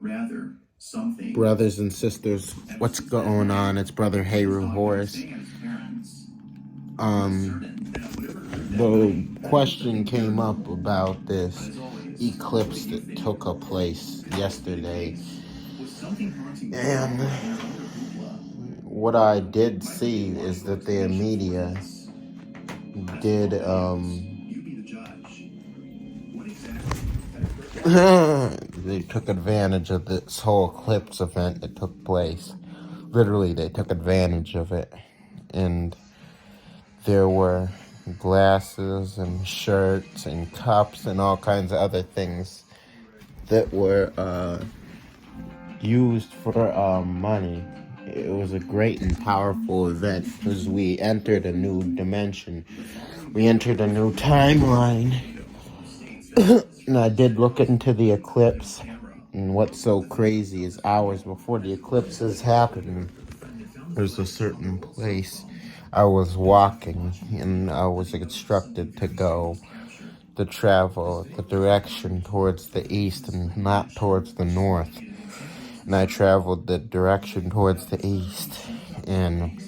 Rather, something. Brothers and sisters, what's going on? It's Brother Heru Horace. The question came up about this eclipse that took a place yesterday, and what I did see is that the media did they took advantage of this whole eclipse event that took place. Literally, they took advantage of it, and there were glasses and shirts and cups and all kinds of other things that were used for money. It was a great and powerful event because we entered a new dimension. We entered a new timeline. And I did look into the eclipse. And what's so crazy is hours before the eclipses happened, there's a certain place I was walking, and I was instructed to go, to travel the direction towards the east and not towards the north. And I traveled the direction towards the east, and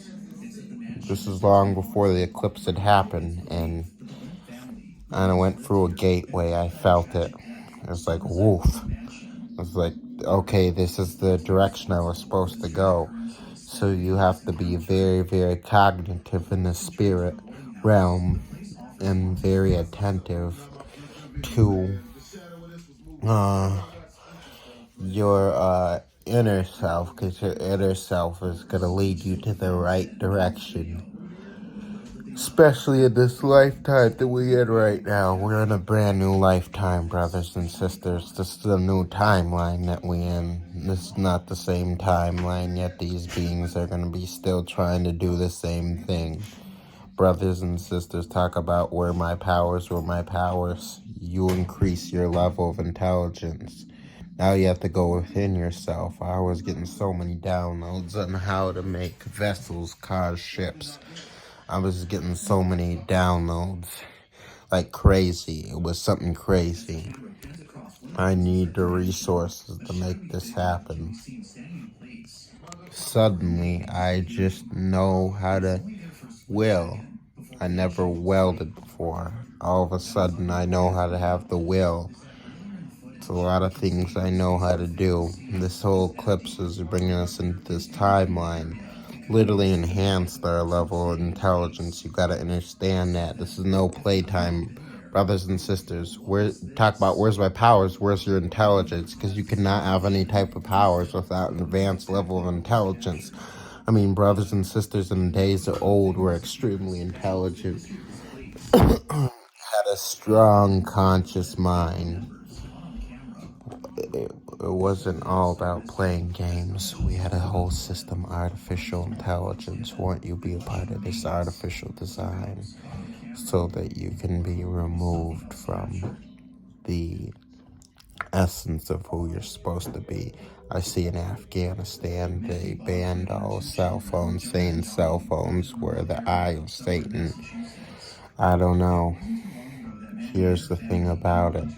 this is long before the eclipse had happened, and I went through a gateway. I felt it. It was like, woof. It was like, okay, this is the direction I was supposed to go. So you have to be very, very cognitive in the spirit realm and very attentive to your inner self, because your inner self is going to lead you to the right direction. Especially in this lifetime that we're in right now. We're in a brand new lifetime, brothers and sisters. This is a new timeline that we're in. This is not the same timeline, yet these beings are going to be still trying to do the same thing. Brothers and sisters, talk about where my powers. You increase your level of intelligence. Now you have to go within yourself. I was getting so many downloads on how to make vessels, cars, ships. I was getting so many downloads, like crazy. It was something crazy. I need the resources to make this happen. Suddenly, I just know how to will. I never welded before. All of a sudden, I know how to have the will. It's a lot of things I know how to do. This whole eclipse is bringing us into this timeline. Literally enhanced our level of intelligence. You gotta understand that. This is no playtime, brothers and sisters. Talk about where's my powers, where's your intelligence? Because you cannot have any type of powers without an advanced level of intelligence. I mean, brothers and sisters in the days of old were extremely intelligent. Had a strong conscious mind. It wasn't all about playing games. We had a whole system, artificial intelligence. Won't you be a part of this artificial design so that you can be removed from the essence of who you're supposed to be? I see in Afghanistan they banned all cell phones, saying cell phones were the eye of Satan. I don't know. Here's the thing about it.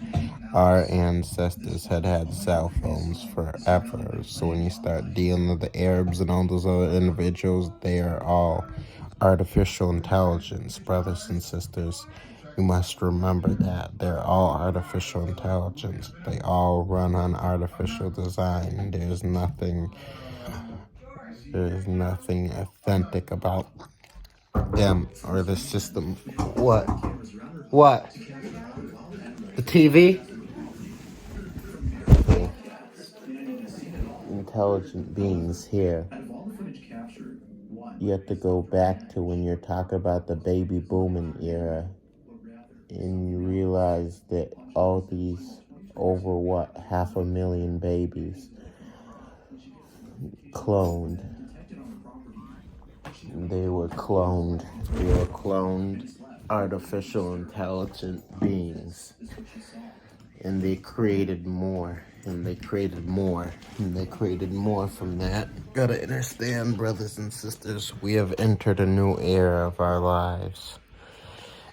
Our ancestors had cell phones forever. So when you start dealing with the Arabs and all those other individuals, they are all artificial intelligence, brothers and sisters. You must remember that. They're all artificial intelligence. They all run on artificial design. There's nothing authentic about them or the system. What? The TV? Intelligent beings here. You have to go back to when you're talking about the baby booming era, and you realize that all these over 500,000 babies cloned. They were cloned artificial intelligent beings, and they created more. And they created more from that. Gotta understand, brothers and sisters, we have entered a new era of our lives.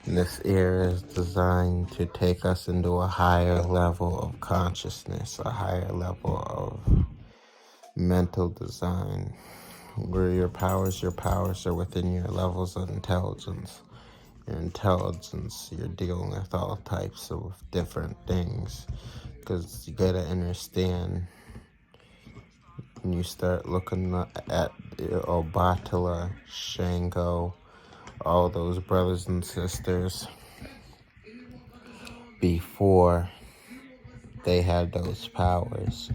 And this era is designed to take us into a higher level of consciousness, a higher level of mental design, where your powers are within your levels of intelligence. Your intelligence, you're dealing with all types of different things, because you gotta understand when you start looking at Obatala, Shango, all those brothers and sisters before they had those powers.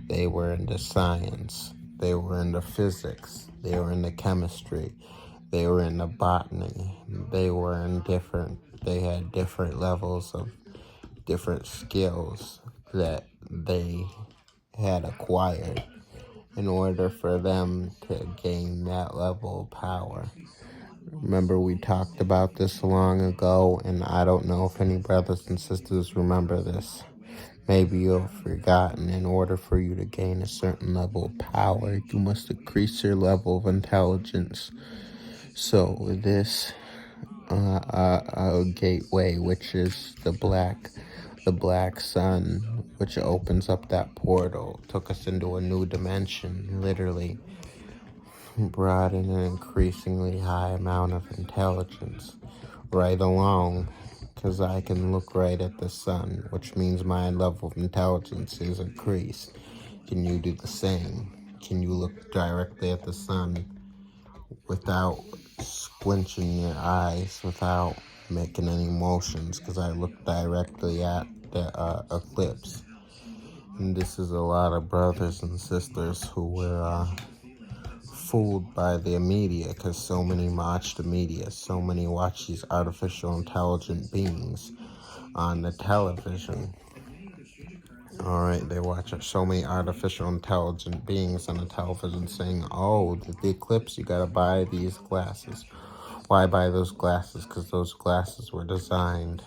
They were into science, they were into physics, they were into chemistry, they were into botany, they had different levels of different skills that they had acquired in order for them to gain that level of power. Remember, we talked about this long ago, and I don't know if any brothers and sisters remember this. Maybe you've forgotten. In order for you to gain a certain level of power, you must increase your level of intelligence. So this gateway, which is the black sun, which opens up that portal, took us into a new dimension, literally brought in an increasingly high amount of intelligence right along, because I can look right at the sun, which means my level of intelligence is increased. Can you do the same? Can you look directly at the sun without squinching your eyes, without making any motions? Because I look directly at the eclipse. And this is a lot of brothers and sisters who were fooled by the media, because so many watch the media, so many watch these artificial intelligent beings on the television. Alright, they watch so many artificial intelligent beings on the television saying, oh, the eclipse, you gotta buy these glasses. Why buy those glasses? Because those glasses were designed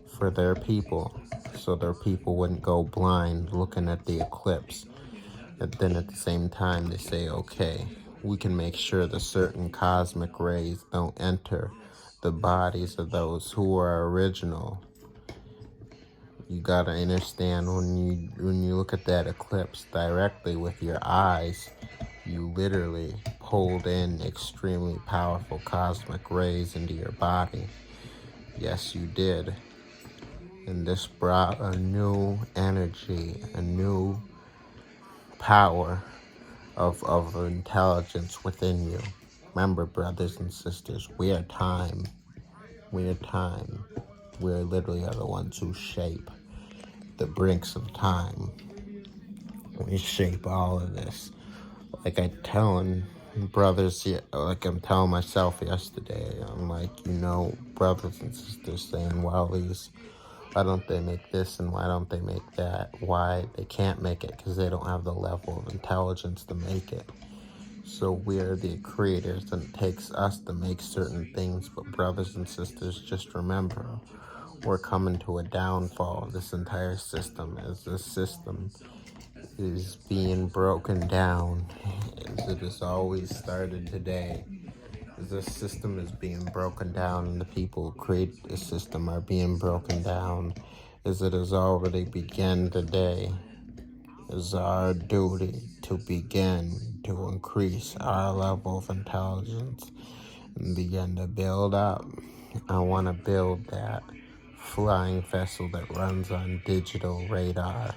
for their people, so their people wouldn't go blind looking at the eclipse. And then at the same time, they say, okay, we can make sure that certain cosmic rays don't enter the bodies of those who are original. You gotta understand, when you look at that eclipse directly with your eyes, you literally pulled in extremely powerful cosmic rays into your body. Yes, you did. And this brought a new energy, a new power of intelligence within you. Remember, brothers and sisters, we are time. We are time. We literally are the ones who shape the brinks of time. We shape all of this. Like I'm telling brothers, like I'm telling myself yesterday, I'm like, brothers and sisters saying, well, why don't they make this and why don't they make that? Why they can't make it? Because they don't have the level of intelligence to make it. So we're the creators, and it takes us to make certain things. But brothers and sisters, just remember, we're coming to a downfall of this entire system, as this system is being broken down, as it has always started today. As this system is being broken down, and the people who create this system are being broken down, as it has already begun today. It's our duty to begin to increase our level of intelligence and begin to build up. I want to build that flying vessel that runs on digital radar.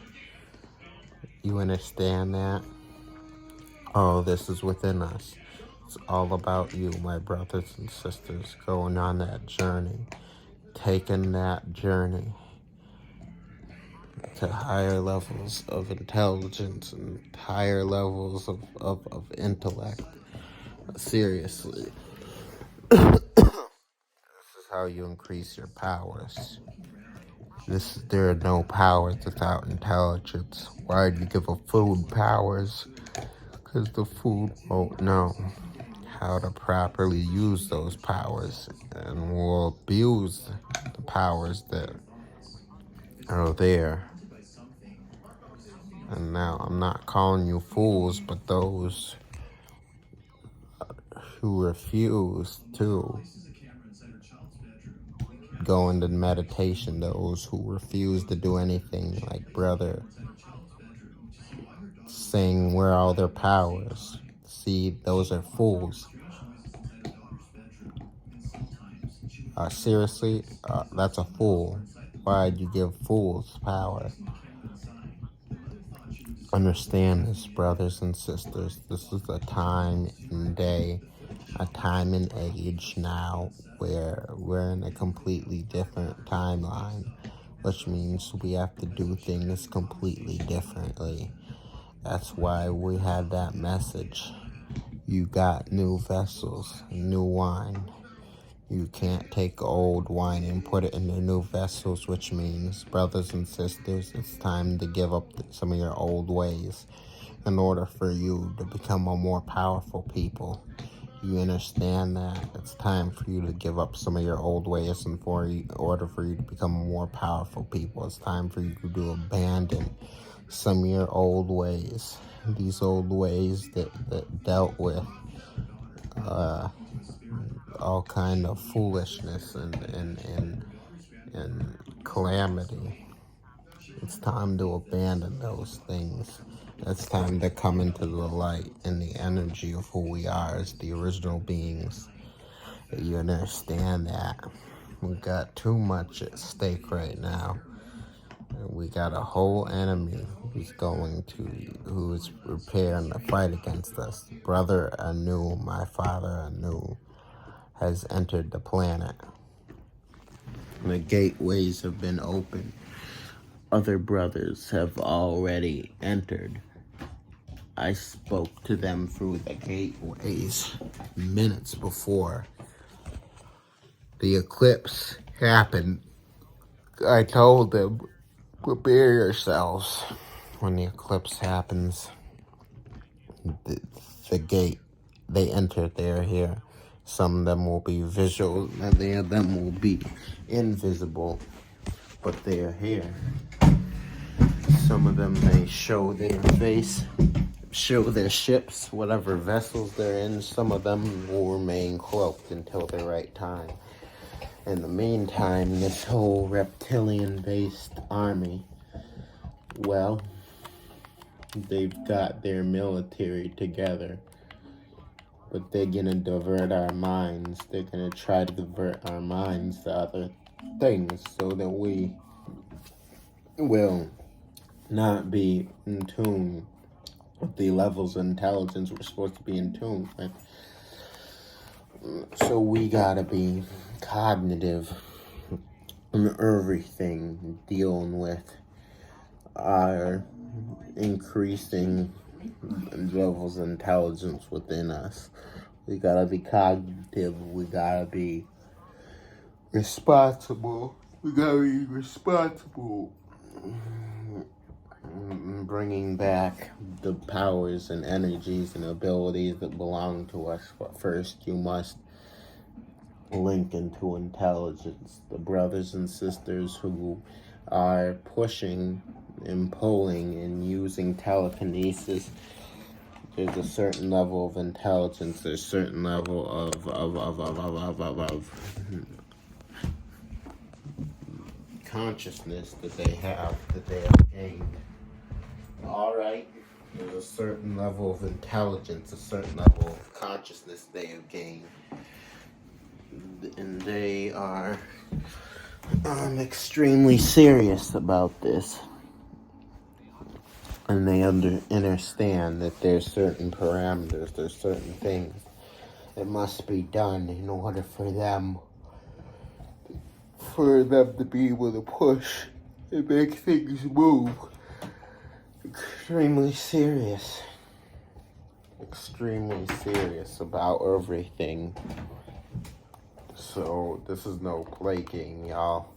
You understand that? Oh, this is within us. It's all about you, my brothers and sisters, going on that journey, taking that journey to higher levels of intelligence and higher levels of intellect. Seriously. This is how you increase your powers. There are no powers without intelligence. Why do you give a food powers? Because the food won't know how to properly use those powers and will abuse the powers that are there. And now I'm not calling you fools, but those who refuse to go into meditation. Those who refuse to do anything, like brother, saying where are all their powers. See, those are fools. Seriously, that's a fool. Why'd you give fools power? Understand this, brothers and sisters. This is a time and day, a time and age now where we're in a completely different timeline, which means we have to do things completely differently. That's why we had that message. You got new vessels, new wine. You can't take old wine and put it into new vessels, which means, brothers and sisters, it's time to give up some of your old ways in order for you to become a more powerful people. You understand that it's time for you to give up some of your old ways in order for you to become a more powerful people. It's time for you to abandon some of your old ways. These old ways that dealt with all kind of foolishness and calamity. It's time to abandon those things. It's time to come into the light and the energy of who we are as the original beings. You understand that? We got too much at stake right now. We got a whole enemy who is preparing to fight against us. Brother Anu, my father Anu, has entered the planet. The gateways have been opened. Other brothers have already entered. I spoke to them through the gateways minutes before the eclipse happened. I told them, prepare yourselves. When the eclipse happens, the gate, they enter, they're here. Some of them will be visual, and many of them will be invisible, but they are here. Some of them may show their face, show their ships, whatever vessels they're in. Some of them will remain cloaked until the right time. In the meantime, this whole reptilian-based army, well, they've got their military together, but they're gonna divert our minds. They're gonna try to divert our minds to other things so that we will not be in tune with the levels of intelligence we're supposed to be in tune with. So we gotta be cognitive in everything, dealing with our increasing levels of intelligence within us. We gotta be cognitive. We gotta be responsible. Bringing back the powers and energies and abilities that belong to us. But first, you must link into intelligence. The brothers and sisters who are pushing and pulling and using telekinesis, there's a certain level of intelligence, there's a certain level of consciousness that they have gained. Alright, there's a certain level of intelligence, a certain level of consciousness they have gained. And they are extremely serious about this. And they understand that there's certain parameters, there's certain things that must be done in order for them to be able to push and make things move. Extremely serious about everything. So this is no play game, y'all.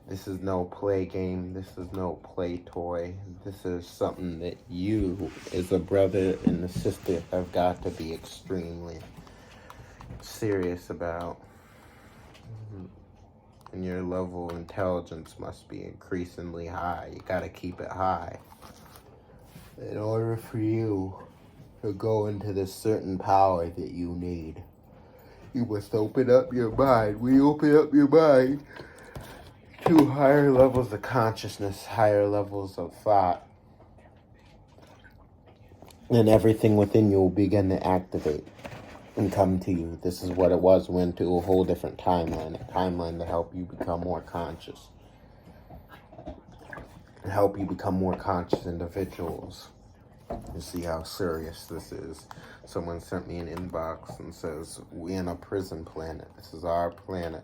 This is no play game. This is no play toy. This is something that you, as a brother and a sister, have got to be extremely serious about. And your level of intelligence must be increasingly high. You gotta keep it high. In order for you to go into this certain power that you need, You must open up your mind. We open up your mind to higher levels of consciousness, higher levels of thought, and everything within you will begin to activate and come to you. This is what it was. Went to a whole different timeline, a timeline to help you become more conscious, to help you become more conscious individuals. You see how serious this is. Someone sent me an inbox and says, we're in a prison planet. This is our planet.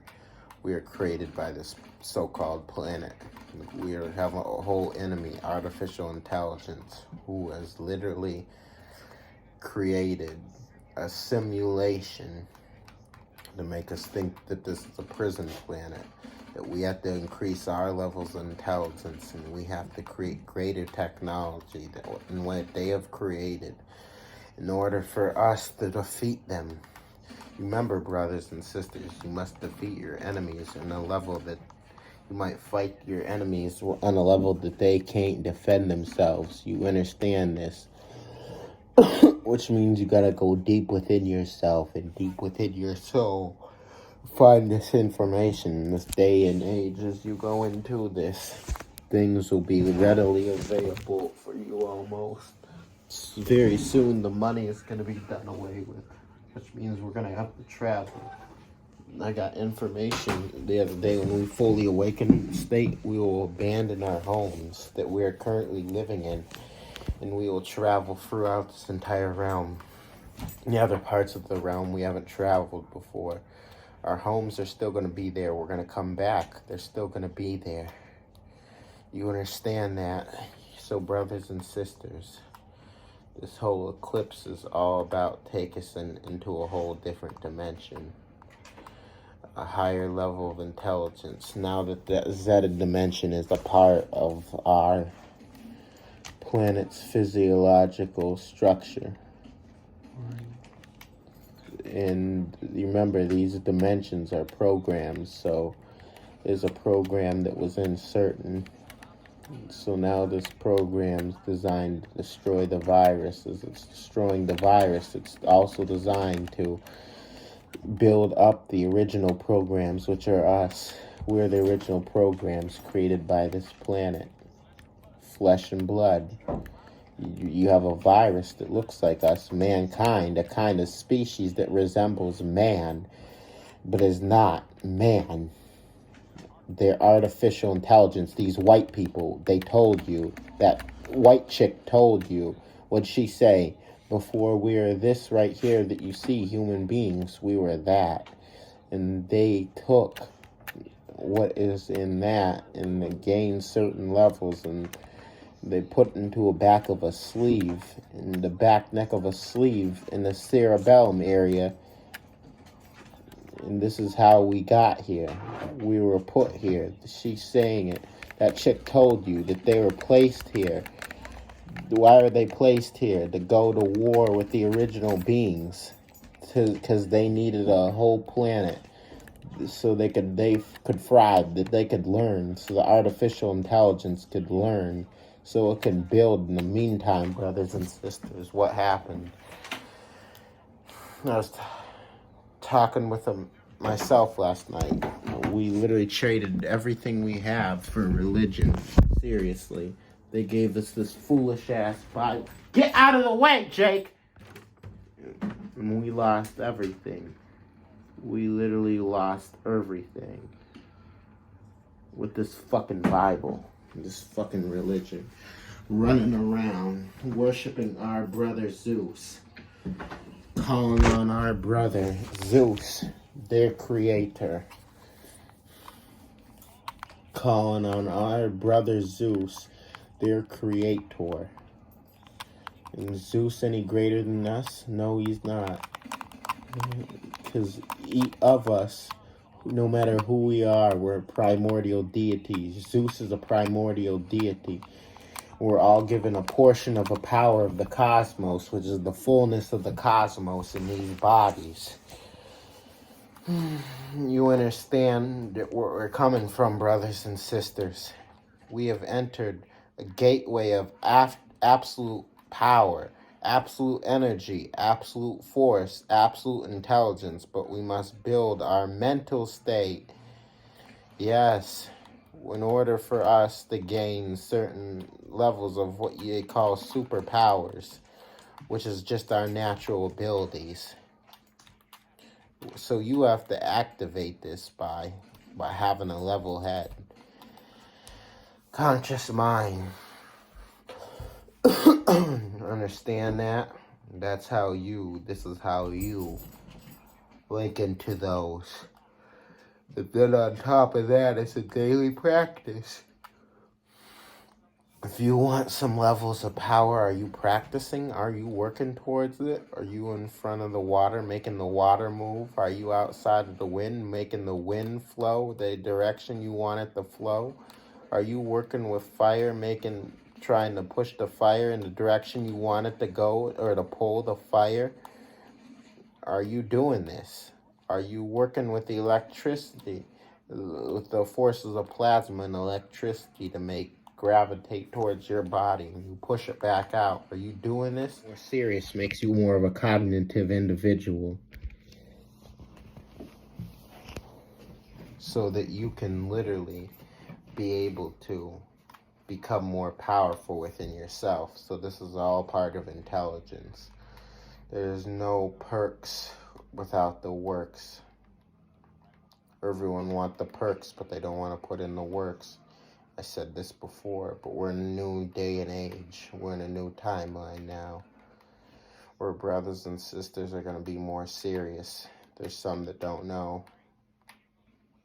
We are created by this so-called planet. We have a whole enemy, artificial intelligence, who has literally created a simulation to make us think that this is a prison planet, that we have to increase our levels of intelligence, and we have to create greater technology than what they have created in order for us to defeat them. Remember, brothers and sisters, you must defeat your enemies on a level that you might fight your enemies on a level that they can't defend themselves. You understand this? Which means you gotta go deep within yourself and deep within your soul. Find this information in this day and age. As you go into this, things will be readily available for you almost. Very soon the money is gonna be done away with, which means we're gonna have to travel. I got information the other day, when we fully awaken in the state, we will abandon our homes that we are currently living in, and we will travel throughout this entire realm. In the other parts of the realm we haven't traveled before. Our homes are still going to be there. We're going to come back. They're still going to be there. You understand that? So, brothers and sisters, this whole eclipse is all about taking us into a whole different dimension, a higher level of intelligence. Now that that Zeta dimension is a part of our planet's physiological structure. And remember, these dimensions are programs, so there's a program that was uncertain. So now this program's designed to destroy the virus. As it's destroying the virus, it's also designed to build up the original programs, which are us. We're the original programs created by this planet. Flesh and blood. You have a virus that looks like us, mankind, a kind of species that resembles man, but is not man. They're artificial intelligence. These white people, they told you, that white chick told you, what'd she say? Before we were this right here that you see, human beings, we were that. And they took what is in that and they gained certain levels, and they put into a back of a sleeve, in the back neck of a sleeve, in the cerebellum area. And this is how we got here. We were put here. She's saying it. That chick told you that they were placed here. Why are they placed here? To go to war with the original beings. Because they needed a whole planet. So they could thrive, that they could learn. So the artificial intelligence could learn. So it can build. In the meantime, brothers and sisters, what happened? I was talking with myself last night. We literally traded everything we have for religion. Seriously. They gave us this foolish ass Bible. Get out of the way, Jake! And we lost everything. We literally lost everything with this fucking Bible. This fucking religion. Running around, worshiping our brother Zeus. Calling on our brother Zeus, their creator. Calling on our brother Zeus, their creator. And Zeus any greater than us? No, he's not. Because each of us, no matter who we are, we're primordial deities. Zeus is a primordial deity. We're all given a portion of a power of the cosmos, which is the fullness of the cosmos in these bodies. You understand where we're coming from, brothers and sisters. We have entered a gateway of absolute power. absolute energy, absolute force, absolute intelligence, but we must build our mental state. Yes, in order for us to gain certain levels of what they call superpowers, which is just our natural abilities. So you have to activate this by having a level head, conscious mind. Understand that? This is how you link into those. But then on top of that, it's a daily practice. If you want some levels of power, are you practicing? Are you working towards it? Are you in front of the water, making the water move? Are you outside of the wind, making the wind flow the direction you want it to flow? Are you working with fire, trying to push the fire in the direction you want it to go, or to pull the fire? Are you doing this? Are you working with the electricity, with the forces of plasma and electricity to gravitate towards your body and you push it back out? Are you doing this? More serious makes you more of a cognitive individual, so that you can literally be able to become more powerful within yourself. So this is all part of intelligence. There's no perks without the works. Everyone wants the perks, but they don't want to put in the works. I said this before, but we're in a new day and age. We're in a new timeline now, where brothers and sisters are going to be more serious. There's some that don't know.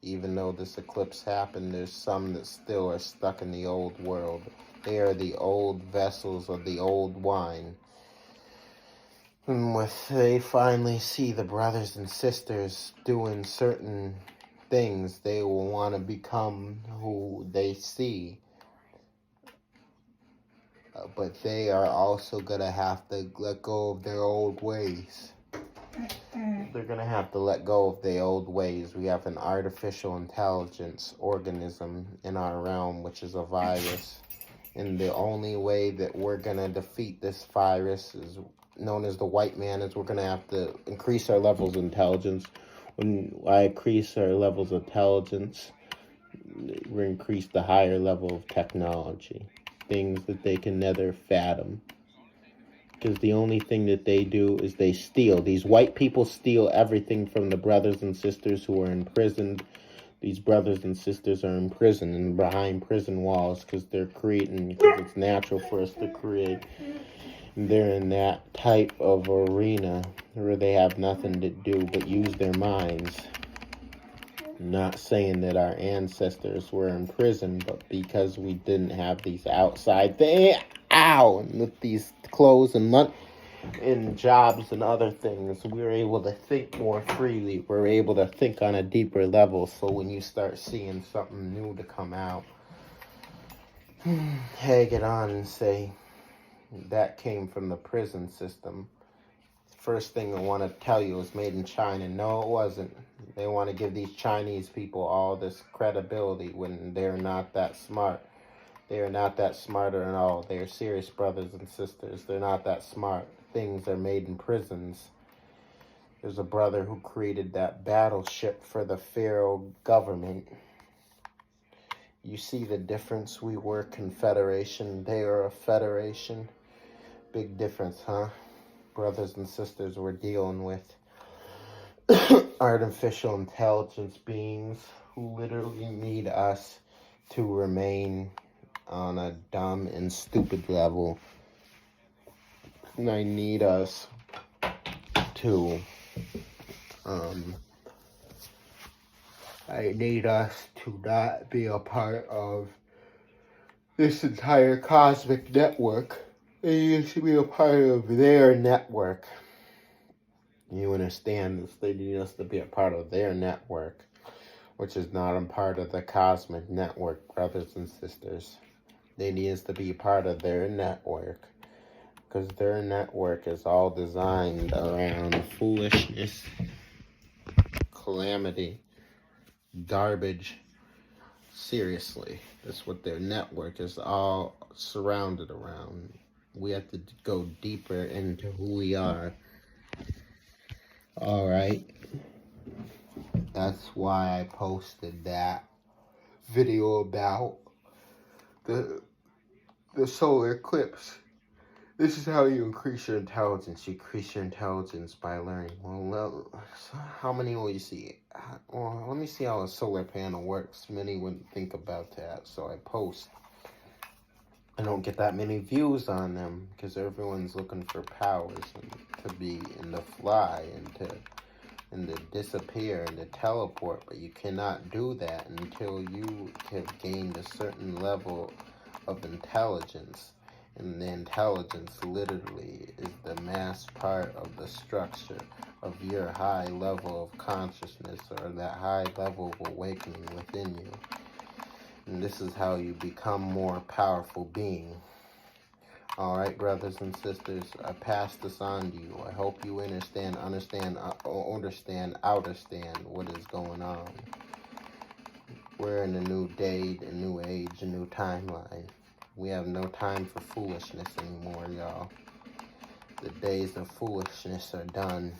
Even though this eclipse happened, there's some that still are stuck in the old world. They are the old vessels of the old wine. And when they finally see the brothers and sisters doing certain things, they will want to become who they see. But they are also going to have to let go of their old ways. They're going to have to let go of their old ways. We have an artificial intelligence organism in our realm, which is a virus. And the only way that we're going to defeat this virus, is known as the white man, is we're going to have to increase our levels of intelligence. When I increase our levels of intelligence, we increase the higher level of technology. Things that they can never fathom. Because the only thing that they do is they steal. These white people steal everything from the brothers and sisters who are imprisoned. These brothers and sisters are in prison and behind prison walls because it's natural for us to create. They're in that type of arena where they have nothing to do but use their minds. I'm not saying that our ancestors were in prison, but because we didn't have these outside things, and with these clothes and jobs and other things, we were able to think more freely. We're able to think on a deeper level. So when you start seeing something new to come out, tag it on and say, that came from the prison system. First thing I want to tell you is made in China. No, it wasn't. They want to give these Chinese people all this credibility when they're not that smart. They are not that smart at all. They are serious brothers and sisters. They're not that smart. Things are made in prisons. There's a brother who created that battleship for the Pharaoh government. You see the difference? We were confederation. They are a federation. Big difference, huh? Brothers and sisters we're dealing with artificial intelligence beings who literally need us to remain on a dumb and stupid level. And I need us to not be a part of this entire cosmic network. They need to be a part of their network. You understand this? They need us to be a part of their network, which is not a part of the cosmic network, brothers and sisters. They need us to be a part of their network, because their network is all designed around foolishness, calamity, garbage. Seriously, that's what their network is all surrounded around. We have to go deeper into who we are. Alright? That's why I posted that video about the solar eclipse. This is how you increase your intelligence. You increase your intelligence by learning. Well, how many will you see? Well, let me see how a solar panel works. Many wouldn't think about that, so I post. I don't get that many views on them because everyone's looking for powers and to be and to fly and to disappear and to teleport, but you cannot do that until you have gained a certain level of intelligence. And the intelligence literally is the mass part of the structure of your high level of consciousness, or that high level of awakening within you. And this is how you become more powerful being. Alright, brothers and sisters, I pass this on to you. I hope you understand what is going on. We're in a new day, a new age, a new timeline. We have no time for foolishness anymore, y'all. The days of foolishness are done.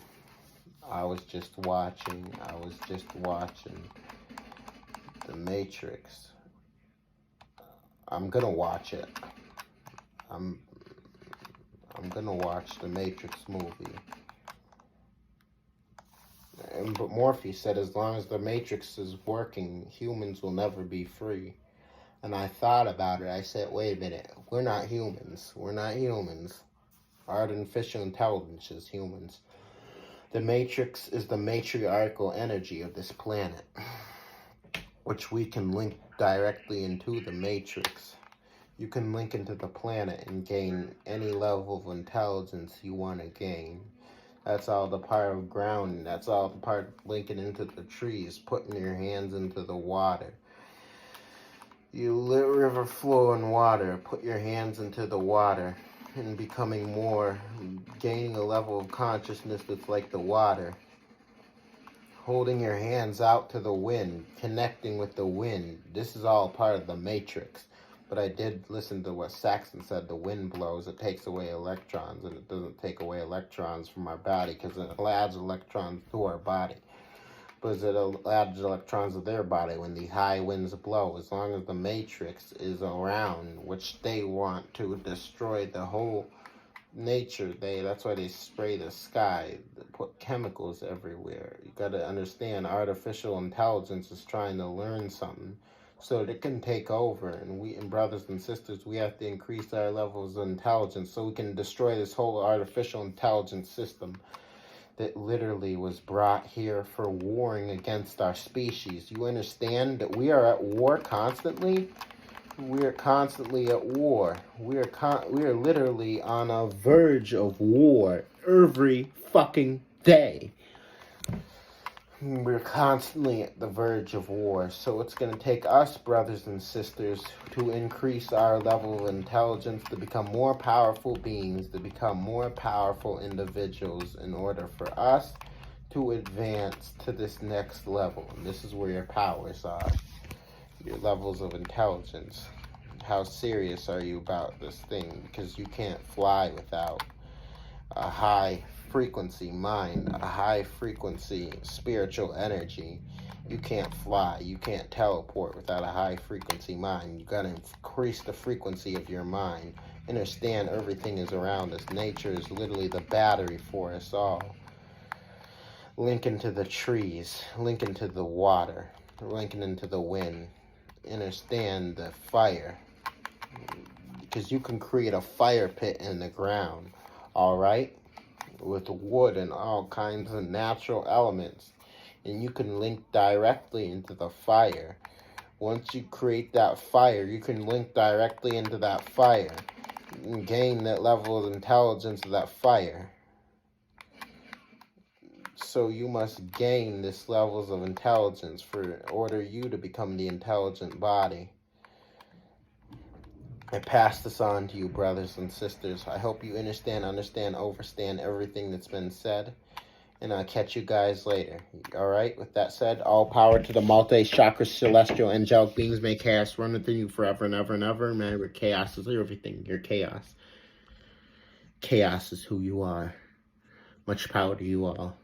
I was just watching The Matrix. I'm gonna watch it. I'm gonna watch the Matrix movie. But Morphe said as long as the Matrix is working, humans will never be free. And I thought about it. I said, wait a minute. We're not humans. We're not humans. Artificial intelligence is humans. The Matrix is the matriarchal energy of this planet, which we can link directly into the Matrix. You can link into the planet and gain any level of intelligence you want to gain. That's all the part of grounding. That's all the part of linking into the trees, putting your hands into the water. You river flowing water, put your hands into the water and becoming more, gaining a level of consciousness that's like the water. Holding your hands out to the wind, connecting with the wind. This is all part of the Matrix. But I did listen to what Saxon said, the wind blows, it takes away electrons, and it doesn't take away electrons from our body because it adds electrons to our body. But it adds electrons to their body when the high winds blow. As long as the Matrix is around, which they want to destroy the whole nature, that's why they spray the sky, they put chemicals everywhere. You got to understand, artificial intelligence is trying to learn something so that it can take over, and we, and brothers and sisters, we have to increase our levels of intelligence so we can destroy this whole artificial intelligence system that literally was brought here for warring against our species. You understand that we are at war constantly? We are constantly at war. We are literally on a verge of war every fucking day. We're constantly at the verge of war. So it's going to take us, brothers and sisters, to increase our level of intelligence, to become more powerful beings, to become more powerful individuals in order for us to advance to this next level. And this is where your powers are. Your levels of intelligence. How serious are you about this thing? Because you can't fly without a high frequency mind, a high frequency spiritual energy. You can't fly, you can't teleport without a high frequency mind. You gotta increase the frequency of your mind. Understand everything is around us. Nature is literally the battery for us all. Link into the trees, link into the water, link into the wind. Understand the fire, because you can create a fire pit in the ground, all right, with wood and all kinds of natural elements, and you can link directly into the fire. Once you create that fire, you can link directly into that fire and gain that level of intelligence of that fire. So you must gain this levels of intelligence for order you to become the intelligent body. I pass this on to you, brothers and sisters. I hope you understand, overstand everything that's been said. And I'll catch you guys later. Alright, with that said, all power to the multi-chakra celestial angelic beings. May chaos run within you forever and ever and ever. Remember, chaos is everything. You're chaos. chaos is who you are. Much power to you all.